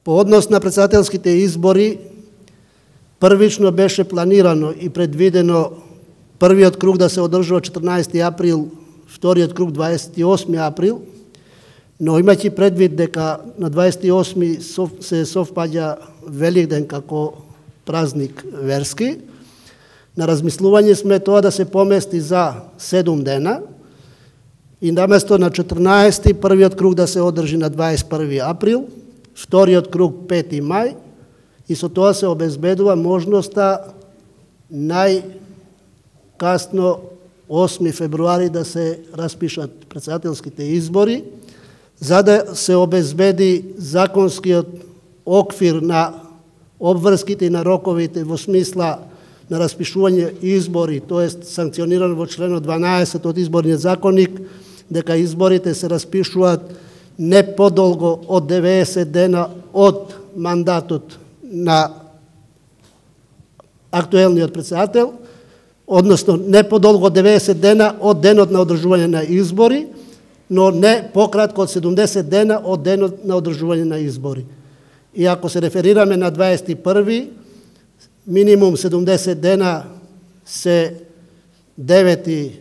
По однос на председателските избори, првично беше планирано и предвидено првиот круг да се одржува 14 април, вториот круг 28 април, но имајќи предвид дека на 28 се совпаѓа Великден како празник верски, на размислување сме тоа да се помести за 7 дена и наместо на 14 првиот круг да се одржи на 21 април, вториот круг 5 мај и со тоа се обезбедува можноста најкасно 8 февруари да се распишат председателските избори, за да се обезбеди законскиот оквир на обврските и на роковите во смисла на распишување избори, тоест санкционирано во членот 12 од изборниот законник, дека изборите се распишуваат не подолго од 90 дена од мандатот на актуелниот председател, односно не подолго од 90 дена од денот на одржување на избори, но не пократко од 70 дена од денот на одржување на избори. И ако се реферираме на 21. минимум 70 дена се 9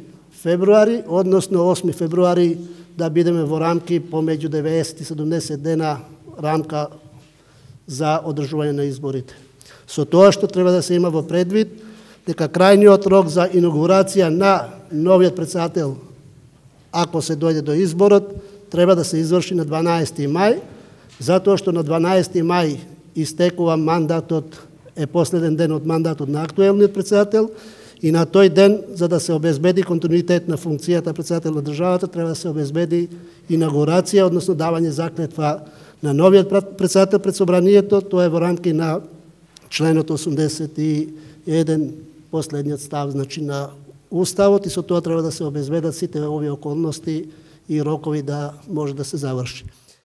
февруари, односно 8 февруари да бидеме во рамки помеѓу 90 и 70 дена рамка за одржување на изборите. Со тоа што треба да се има во предвид, дека крајниот рок за инаугурација на новиот председател, ако се дојде до изборот, треба да се изврши на 12 мај, затоа што на 12 мај истекува мандатот, е последен ден од мандатот на актуелниот председател и на тој ден, за да се обезбеди континуитет на функцијата председател на државата, треба да се обезбеди инаугурација, односно давање заклетва на новиот председател пред собранието. Тоа е во рамки на членот 81, последниот став, значи на Уставот, и со тоа треба да се обезбедат сите овие околности и рокови да може да се заврши.